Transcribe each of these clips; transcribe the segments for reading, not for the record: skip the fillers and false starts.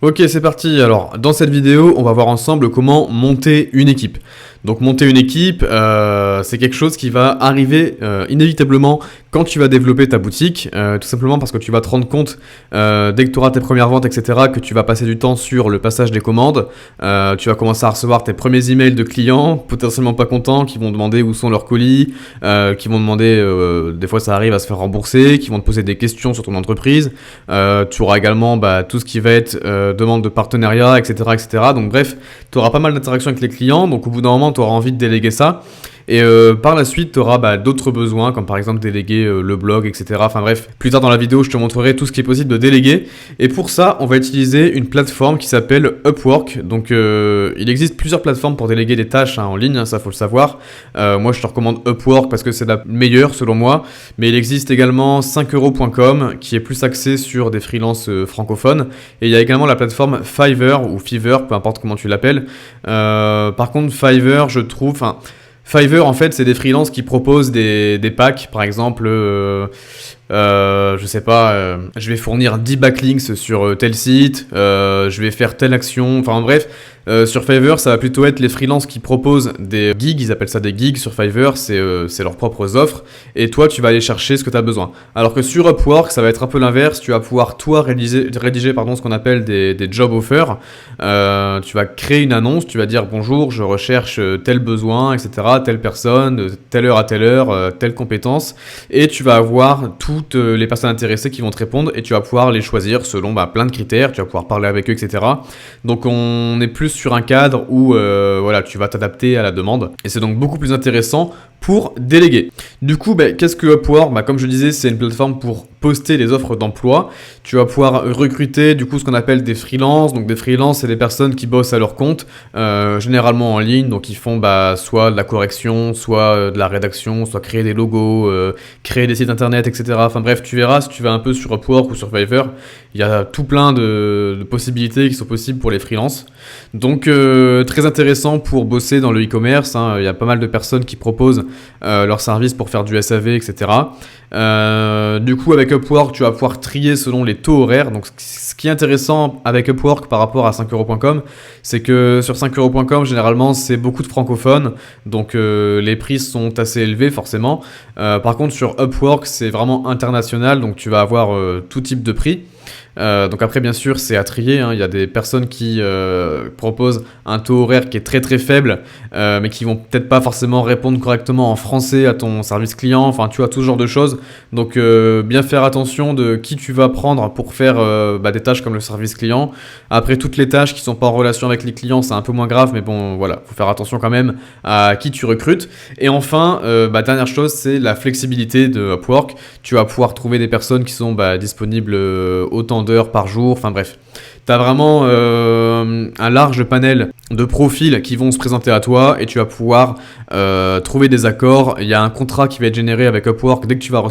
Ok, c'est parti. Alors, dans cette vidéo, on va voir ensemble comment monter une équipe. Donc, monter une équipe, c'est quelque chose qui va arriver inévitablement quand tu vas développer ta boutique, tout simplement parce que tu vas te rendre compte, dès que tu auras tes premières ventes, etc., que tu vas passer du temps sur le passage des commandes. Tu vas commencer à recevoir tes premiers emails de clients, potentiellement pas contents, qui vont demander où sont leurs colis, qui vont demander, des fois ça arrive à se faire rembourser, qui vont te poser des questions sur ton entreprise. Tu auras également tout ce qui va être demande de partenariat, etc., etc. Donc bref, tu auras pas mal d'interactions avec les clients, donc au bout d'un moment, tu auras envie de déléguer ça. Et par la suite, tu auras d'autres besoins, comme par exemple déléguer le blog, etc. Enfin bref, plus tard dans la vidéo, je te montrerai tout ce qui est possible de déléguer. Et pour ça, on va utiliser une plateforme qui s'appelle Upwork. Donc il existe plusieurs plateformes pour déléguer des tâches en ligne, ça faut le savoir. Moi, je te recommande Upwork parce que c'est la meilleure selon moi. Mais il existe également 5euros.com qui est plus axé sur des freelances francophones. Et il y a également la plateforme Fiverr ou Fiverr, peu importe comment tu l'appelles. Par contre, Fiverr, je trouve... Fiverr, en fait, c'est des freelances qui proposent des packs, par exemple, je sais pas, je vais fournir 10 backlinks sur tel site, je vais faire telle action, enfin bref, sur Fiverr, ça va plutôt être les freelances qui proposent des gigs, ils appellent ça des gigs sur Fiverr, c'est leurs propres offres, et toi, tu vas aller chercher ce que tu as besoin. Alors que sur Upwork, ça va être un peu l'inverse, tu vas pouvoir, toi, rédiger ce qu'on appelle des job offers. Tu vas créer une annonce, tu vas dire bonjour, je recherche tel besoin, etc., telle personne, de telle heure à telle heure, telle compétence, et tu vas avoir toutes les personnes intéressées qui vont te répondre, et tu vas pouvoir les choisir selon plein de critères, tu vas pouvoir parler avec eux, etc. Donc on est plus sur un cadre où voilà, tu vas t'adapter à la demande, et c'est donc beaucoup plus intéressant pour déléguer. Du coup, qu'est-ce que Upwork ? Comme je disais, c'est une plateforme pour poster les offres d'emploi. Tu vas pouvoir recruter du coup ce qu'on appelle des freelances. Donc des freelances, c'est des personnes qui bossent à leur compte, généralement en ligne. Donc ils font soit de la correction, soit de la rédaction, soit créer des logos, créer des sites internet, etc. Enfin bref, tu verras si tu vas un peu sur Upwork ou sur Fiverr, il y a tout plein de possibilités qui sont possibles pour les freelances. Donc très intéressant pour bosser dans le e-commerce. Il y a pas mal de personnes qui proposent leurs services pour faire du SAV, etc. Du coup, avec Upwork, tu vas pouvoir trier selon les taux horaires. Donc, ce qui est intéressant avec Upwork par rapport à 5euros.com, c'est que sur 5euros.com, généralement, c'est beaucoup de francophones. Donc, les prix sont assez élevés, forcément. Par contre, sur Upwork, c'est vraiment international. Donc, tu vas avoir tout type de prix. Donc après, bien sûr, c'est à trier. Il y a des personnes qui proposent un taux horaire qui est très très faible, mais qui vont peut-être pas forcément répondre correctement en français à ton service client. Enfin, tu vois, tout ce genre de choses. Donc bien faire attention de qui tu vas prendre pour faire des tâches comme le service client. Après, toutes les tâches qui sont pas en relation avec les clients, c'est un peu moins grave, mais bon, voilà, faut faire attention quand même à qui tu recrutes. Et enfin, dernière chose, c'est la flexibilité de Upwork. Tu vas pouvoir trouver des personnes qui sont disponibles autant d'heures par jour, enfin bref. Tu as vraiment un large panel de profils qui vont se présenter à toi et tu vas pouvoir trouver des accords. Il y a un contrat qui va être généré avec Upwork dès que tu vas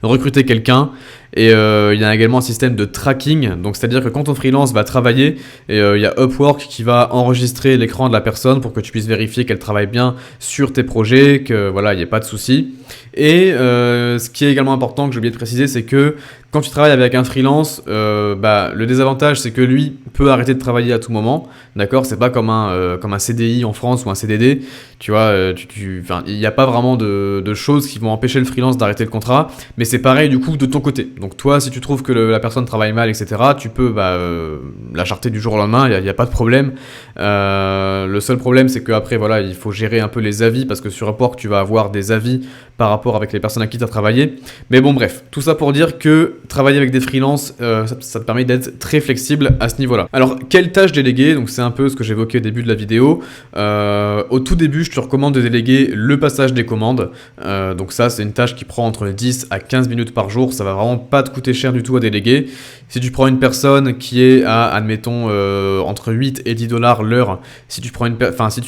recruter quelqu'un. Et il y a également un système de tracking, donc c'est-à-dire que quand ton freelance va travailler, il y a Upwork qui va enregistrer l'écran de la personne pour que tu puisses vérifier qu'elle travaille bien sur tes projets, que voilà, il n'y ait pas de soucis. Et ce qui est également important que j'ai oublié de préciser, c'est que quand tu travailles avec un freelance, le désavantage c'est que lui peut arrêter de travailler à tout moment, d'accord ? C'est pas comme un CDI en France ou un CDD, tu vois, il n'y a pas vraiment de choses qui vont empêcher le freelance d'arrêter le contrat, mais c'est pareil du coup de ton côté. Donc toi, si tu trouves que la personne travaille mal, etc., tu peux la charter du jour au lendemain, il n'y a pas de problème. Le seul problème, c'est qu'après, voilà, il faut gérer un peu les avis, parce que sur Upwork, tu vas avoir des avis par rapport avec les personnes à qui tu as travaillé. Mais bon, bref, tout ça pour dire que travailler avec des freelances, ça te permet d'être très flexible à ce niveau-là. Alors, quelle tâche déléguer ? Donc c'est un peu ce que j'évoquais au début de la vidéo. Au tout début, je te recommande de déléguer le passage des commandes. Donc ça, c'est une tâche qui prend entre 10 à 15 minutes par jour. Ça va vraiment pas te coûter cher du tout à déléguer. Si tu prends une personne qui est à, admettons, entre 8 et 10 dollars l'heure, si tu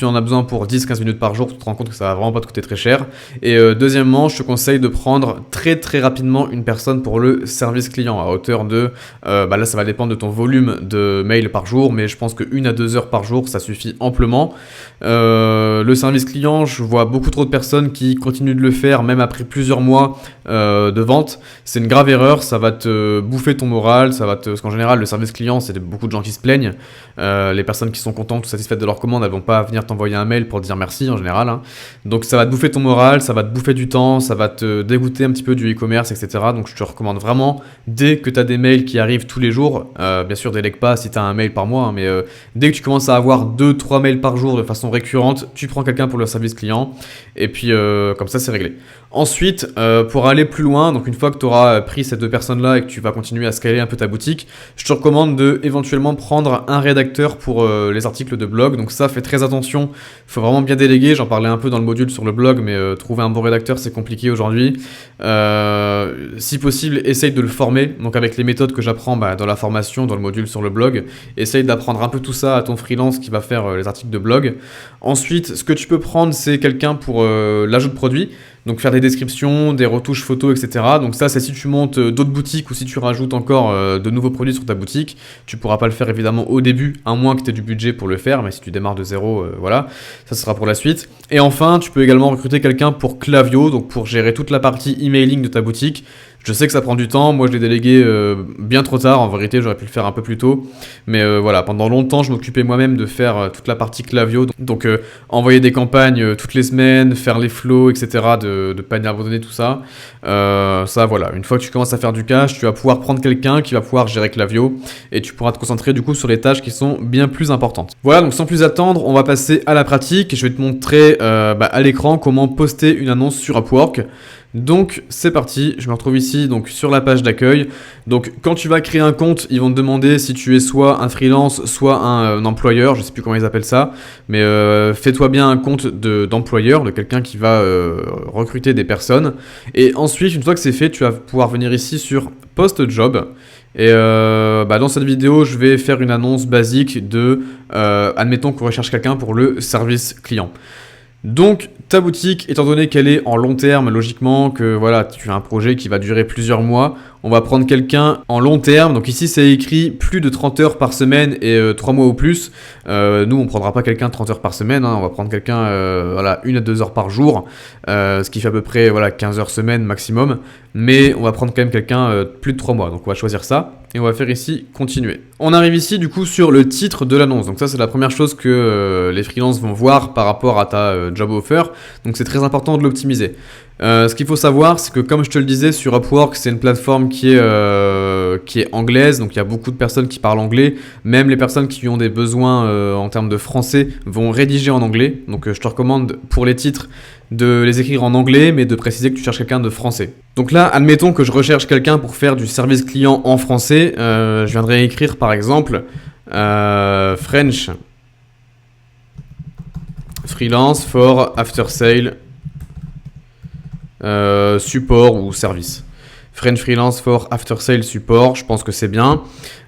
en as besoin pour 10-15 minutes par jour, tu te rends compte que ça va vraiment pas te coûter très cher. Et deuxièmement, je te conseille de prendre très très rapidement une personne pour le service client à hauteur de, là ça va dépendre de ton volume de mails par jour, mais je pense que 1 à 2 heures par jour, ça suffit amplement. Le service client, je vois beaucoup trop de personnes qui continuent de le faire même après plusieurs mois de vente. C'est une grave erreur. erreur, ça va te bouffer ton moral, parce qu'en général, le service client, c'est beaucoup de gens qui se plaignent. Les personnes qui sont contentes ou satisfaites de leur commande, elles vont pas venir t'envoyer un mail pour te dire merci en général, hein. Donc ça va te bouffer ton moral, ça va te bouffer du temps, ça va te dégoûter un petit peu du e-commerce, etc. Donc je te recommande vraiment, dès que tu as des mails qui arrivent tous les jours, bien sûr délègue pas si tu as un mail par mois, hein, mais dès que tu commences à avoir 2-3 mails par jour de façon récurrente, tu prends quelqu'un pour le service client, et puis comme ça c'est réglé. Ensuite, pour aller plus loin, donc une fois que tu auras pris ces 2 personnes-là et que tu vas continuer à scaler un peu ta boutique, je te recommande de éventuellement prendre un rédacteur pour les articles de blog. Donc ça, fais très attention, il faut vraiment bien déléguer. J'en parlais un peu dans le module sur le blog, mais trouver un bon rédacteur, c'est compliqué aujourd'hui. Si possible, essaye de le former. Donc avec les méthodes que j'apprends dans la formation, dans le module sur le blog, essaye d'apprendre un peu tout ça à ton freelance qui va faire les articles de blog. Ensuite, ce que tu peux prendre, c'est quelqu'un pour l'ajout de produits. Donc faire des descriptions, des retouches photos, etc. Donc ça, c'est si tu montes d'autres boutiques ou si tu rajoutes encore de nouveaux produits sur ta boutique. Tu pourras pas le faire évidemment au début, à moins que tu aies du budget pour le faire. Mais si tu démarres de zéro, voilà, ça sera pour la suite. Et enfin, tu peux également recruter quelqu'un pour Klaviyo, donc pour gérer toute la partie emailing de ta boutique. Je sais que ça prend du temps, moi je l'ai délégué bien trop tard, en vérité j'aurais pu le faire un peu plus tôt, mais voilà, pendant longtemps je m'occupais moi-même de faire toute la partie Klaviyo, donc envoyer des campagnes toutes les semaines, faire les flows, etc., de panier abandonné, tout ça, ça voilà, une fois que tu commences à faire du cash, tu vas pouvoir prendre quelqu'un qui va pouvoir gérer Klaviyo, et tu pourras te concentrer du coup sur les tâches qui sont bien plus importantes. Voilà, donc sans plus attendre, on va passer à la pratique, et je vais te montrer à l'écran comment poster une annonce sur Upwork. Donc c'est parti, je me retrouve ici donc sur la page d'accueil. Donc quand tu vas créer un compte, ils vont te demander si tu es soit un freelance, soit un employeur, je sais plus comment ils appellent ça, mais fais-toi bien un compte d'employeur, de quelqu'un qui va recruter des personnes. Et ensuite, une fois que c'est fait, tu vas pouvoir venir ici sur Post Job. Et dans cette vidéo, je vais faire une annonce basique de, admettons qu'on recherche quelqu'un pour le service client. Donc ta boutique, étant donné qu'elle est en long terme, logiquement que voilà, tu as un projet qui va durer plusieurs mois, on va prendre quelqu'un en long terme. Donc ici c'est écrit plus de 30 heures par semaine et 3 mois ou plus. Nous on prendra pas quelqu'un 30 heures par semaine, hein, on va prendre quelqu'un 1 à 2 heures par jour, ce qui fait à peu près 15 heures semaine maximum. Mais on va prendre quand même quelqu'un plus de 3 mois, donc on va choisir ça. Et on va faire ici continuer. On arrive ici du coup sur le titre de l'annonce. Donc ça c'est la première chose que les freelances vont voir par rapport à ta job offer. Donc c'est très important de l'optimiser. Ce qu'il faut savoir, c'est que comme je te le disais, sur Upwork, c'est une plateforme qui est anglaise, donc il y a beaucoup de personnes qui parlent anglais. Même les personnes qui ont des besoins en termes de français vont rédiger en anglais. Donc je te recommande pour les titres de les écrire en anglais, mais de préciser que tu cherches quelqu'un de français. Donc là, admettons que je recherche quelqu'un pour faire du service client en français. Je viendrai écrire par exemple French freelance for after sale support ou service. French freelance for after sale support, je pense que c'est bien.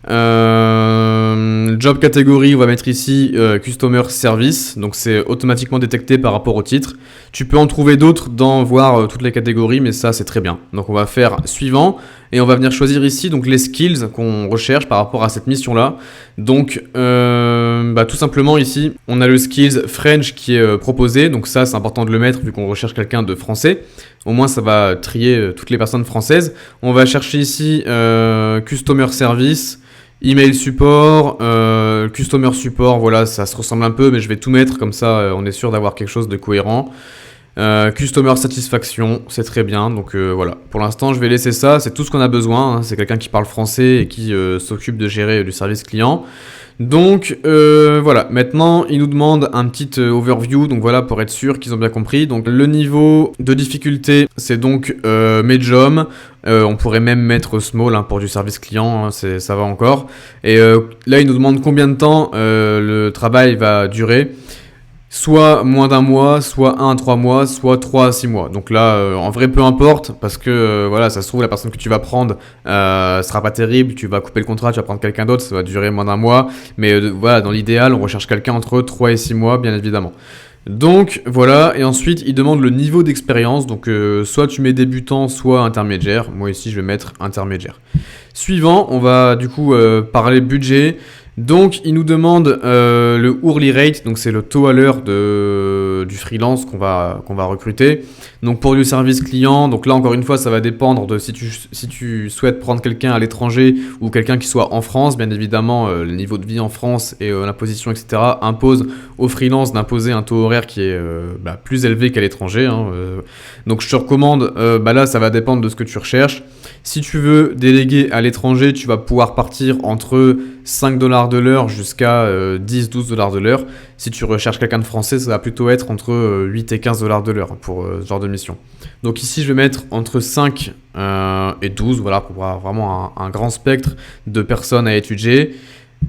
Job catégorie, on va mettre ici customer service, donc c'est automatiquement détecté par rapport au titre. Tu peux en trouver d'autres dans voir toutes les catégories, mais ça c'est très bien. Donc on va faire suivant et on va venir choisir ici donc les skills qu'on recherche par rapport à cette mission là. Donc tout simplement ici on a le skills French qui est proposé, donc ça c'est important de le mettre vu qu'on recherche quelqu'un de français. Au moins ça va trier toutes les personnes françaises. On va chercher ici customer service, email support, customer support, voilà, ça se ressemble un peu, mais je vais tout mettre comme ça, on est sûr d'avoir quelque chose de cohérent. Customer satisfaction, c'est très bien, donc voilà. Pour l'instant, je vais laisser ça, c'est tout ce qu'on a besoin, hein. C'est quelqu'un qui parle français et qui s'occupe de gérer du service client. Donc voilà, maintenant il nous demande un petit overview, donc voilà, pour être sûr qu'ils ont bien compris. Donc le niveau de difficulté, c'est donc medium, on pourrait même mettre small hein, pour du service client, hein, ça va encore. Et là il nous demande combien de temps le travail va durer. Soit moins d'1 mois, soit 1 à 3 mois, soit 3 à 6 mois. Donc là, en vrai, peu importe, parce que voilà, ça se trouve, la personne que tu vas prendre sera pas terrible, tu vas couper le contrat, tu vas prendre quelqu'un d'autre, ça va durer moins d'1 mois. Mais voilà, dans l'idéal, on recherche quelqu'un entre 3 et 6 mois, bien évidemment. Donc voilà, et ensuite, il demande le niveau d'expérience. Donc soit tu mets débutant, soit intermédiaire. Moi ici, je vais mettre intermédiaire. Suivant, on va du coup parler budget. Donc, il nous demande le hourly rate, donc c'est le taux à l'heure du freelance qu'on va recruter. Donc, pour du service client, donc là, encore une fois, ça va dépendre de si tu souhaites prendre quelqu'un à l'étranger ou quelqu'un qui soit en France. Bien évidemment, le niveau de vie en France et l'imposition, etc., impose aux freelances d'imposer un taux horaire qui est plus élevé qu'à l'étranger. Hein. Donc, je te recommande, là, ça va dépendre de ce que tu recherches. Si tu veux déléguer à l'étranger, tu vas pouvoir partir entre 5 $ de l'heure jusqu'à 10-12 $ de l'heure. Si tu recherches quelqu'un de français, ça va plutôt être entre 8 et 15 $ de l'heure pour ce genre de mission. Donc ici, je vais mettre entre 5 et 12, voilà, pour avoir vraiment un grand spectre de personnes à étudier.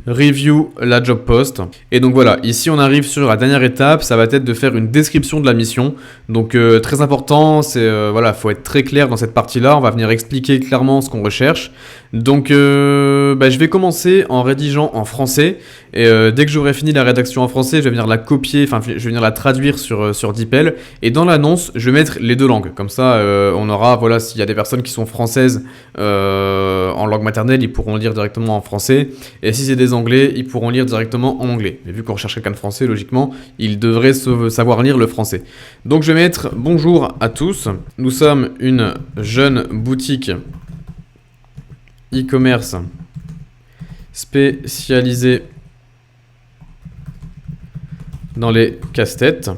Review la job post. Et donc voilà, ici on arrive sur la dernière étape, ça va être de faire une description de la mission. Donc très important, c'est voilà, faut être très clair dans cette partie-là. On va venir expliquer clairement ce qu'on recherche. Donc je vais commencer en rédigeant en français. Et dès que j'aurai fini la rédaction en français, je vais venir la copier, enfin je vais venir la traduire sur DeepL. Et dans l'annonce, je vais mettre les deux langues. Comme ça, on aura, voilà, s'il y a des personnes qui sont françaises en langue maternelle, ils pourront lire directement en français. Et si c'est des anglais, ils pourront lire directement en anglais. Mais vu qu'on recherche quelqu'un de français, logiquement, ils devraient savoir lire le français. Donc je vais mettre bonjour à tous. Nous sommes une jeune boutique e-commerce spécialisée dans les casse-têtes.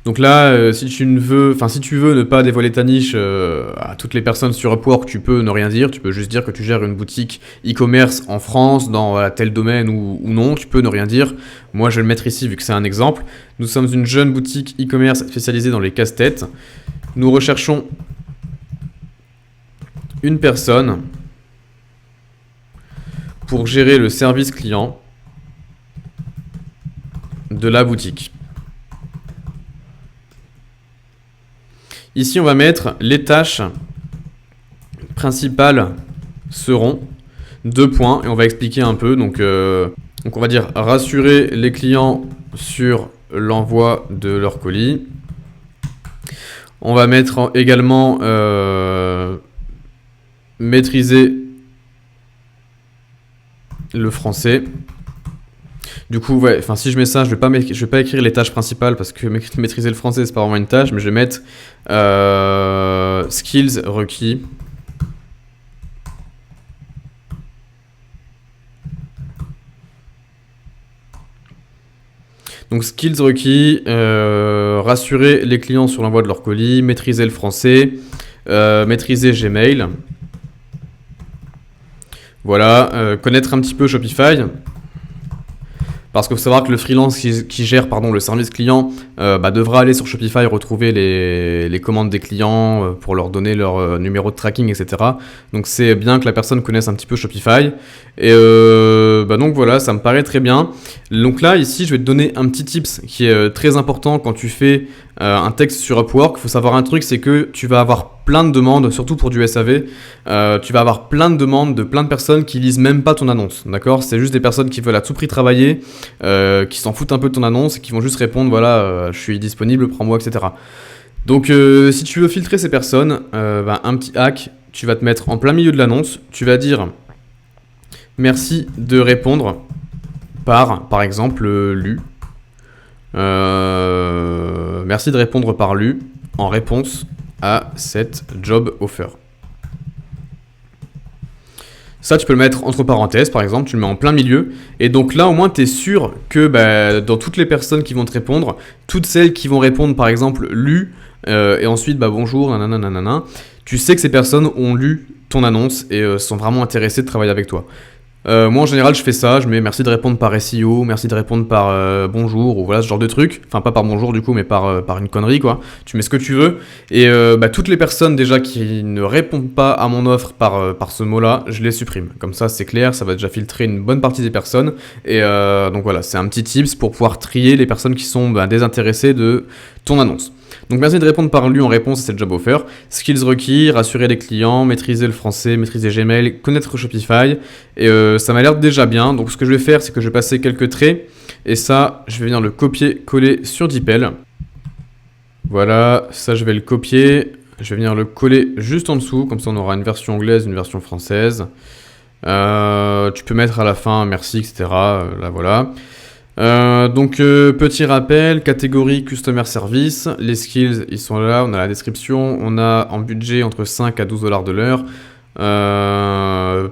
Donc là, si tu veux ne pas dévoiler ta niche à toutes les personnes sur Upwork, tu peux ne rien dire. Tu peux juste dire que tu gères une boutique e-commerce en France, dans tel domaine ou non. Tu peux ne rien dire. Moi, je vais le mettre ici vu que c'est un exemple. Nous sommes une jeune boutique e-commerce spécialisée dans les casse-têtes. Nous recherchons une personne pour gérer le service client de la boutique. Ici, on va mettre les tâches principales seront 2 points et on va expliquer un peu. Donc on va dire rassurer les clients sur l'envoi de leur colis. On va mettre également maîtriser le français. Du coup, ouais, si je mets ça, je vais pas écrire les tâches principales parce que maîtriser le français, c'est pas vraiment une tâche, mais je vais mettre skills requis. Donc skills requis, rassurer les clients sur l'envoi de leur colis, maîtriser le français, maîtriser Gmail. Voilà, connaître un petit peu Shopify. Parce qu'il faut savoir que le freelance qui gère le service client devra aller sur Shopify retrouver les commandes des clients pour leur donner leur numéro de tracking, etc. Donc c'est bien que la personne connaisse un petit peu Shopify. Et donc voilà, ça me paraît très bien. Donc là, ici, je vais te donner un petit tips qui est très important quand tu fais un texte sur Upwork. Il faut savoir un truc, c'est que tu vas avoir plein de demandes, surtout pour du SAV. Tu vas avoir plein de demandes de plein de personnes qui lisent même pas ton annonce, d'accord? C'est juste des personnes qui veulent à tout prix travailler, qui s'en foutent un peu de ton annonce et qui vont juste répondre, voilà, je suis disponible, prends-moi, etc. Donc si tu veux filtrer ces personnes, un petit hack, tu vas te mettre en plein milieu de l'annonce, tu vas dire merci de répondre par exemple, lu. Merci de répondre par lu en réponse à cette job offer. Ça, tu peux le mettre entre parenthèses, par exemple, tu le mets en plein milieu. Et donc là, au moins, tu es sûr que dans toutes les personnes qui vont te répondre, toutes celles qui vont répondre, par exemple, lu, et ensuite, bonjour, nanana, tu sais que ces personnes ont lu ton annonce et sont vraiment intéressées de travailler avec toi. Moi en général je fais ça, je mets merci de répondre par SEO, merci de répondre par bonjour ou voilà ce genre de truc, enfin pas par bonjour du coup mais par une connerie quoi, tu mets ce que tu veux et toutes les personnes déjà qui ne répondent pas à mon offre par ce mot là, je les supprime, comme ça c'est clair, ça va déjà filtrer une bonne partie des personnes et donc voilà c'est un petit tips pour pouvoir trier les personnes qui sont désintéressées de ton annonce. Donc merci de répondre par lu en réponse à cette job offer. Skills requis, rassurer les clients, maîtriser le français, maîtriser Gmail, connaître Shopify. Et ça m'a l'air déjà bien. Donc ce que je vais faire, c'est que je vais passer quelques traits. Et ça, je vais venir le copier-coller sur DeepL. Voilà, ça je vais le copier. Je vais venir le coller juste en dessous. Comme ça on aura une version anglaise, une version française. Tu peux mettre à la fin merci, etc. Là voilà. Donc petit rappel, catégorie Customer Service, les skills ils sont là, on a la description, on a en budget entre 5 à 12 $ de l'heure,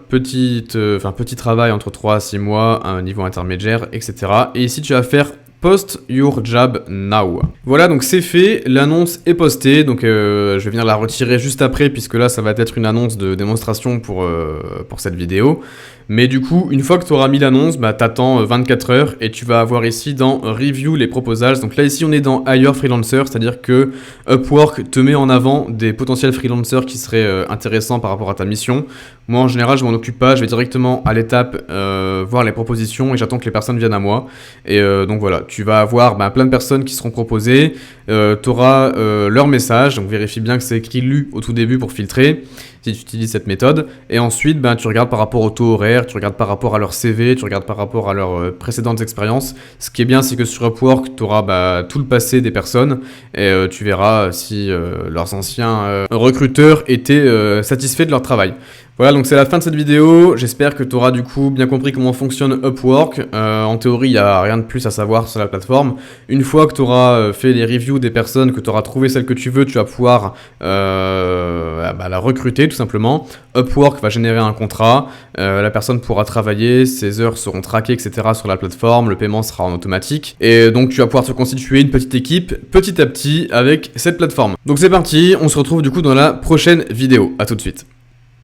petit travail entre 3 à 6 mois, un niveau intermédiaire, etc. Et ici tu vas faire Post your job now. Voilà, donc c'est fait, l'annonce est postée, donc je vais venir la retirer juste après, puisque là ça va être une annonce de démonstration pour cette vidéo. Mais du coup, une fois que tu auras mis l'annonce, bah, t'attends 24 heures et tu vas avoir ici dans Review les proposals. Donc là ici on est dans Hire Freelancer, c'est-à-dire que Upwork te met en avant des potentiels freelancers qui seraient intéressants par rapport à ta mission. Moi en général je m'en occupe pas, je vais directement à l'étape voir les propositions et j'attends que les personnes viennent à moi. Et donc voilà, tu vas avoir plein de personnes qui seront proposées, tu auras leur message, donc vérifie bien que c'est écrit lu au tout début pour filtrer si tu utilises cette méthode. Et ensuite, tu regardes par rapport au taux horaire, tu regardes par rapport à leur CV, tu regardes par rapport à leurs précédentes expériences. Ce qui est bien, c'est que sur Upwork, tu auras tout le passé des personnes et tu verras si leurs anciens recruteurs étaient satisfaits de leur travail. Voilà, donc c'est la fin de cette vidéo. J'espère que tu auras du coup bien compris comment fonctionne Upwork. En théorie, il n'y a rien de plus à savoir sur la plateforme. Une fois que tu auras fait les reviews des personnes, que tu auras trouvé celle que tu veux, tu vas pouvoir la recruter tout simplement. Upwork va générer un contrat, la personne pourra travailler, ses heures seront traquées, etc. sur la plateforme, le paiement sera en automatique. Et donc tu vas pouvoir te constituer une petite équipe petit à petit avec cette plateforme. Donc c'est parti, on se retrouve du coup dans la prochaine vidéo. À tout de suite.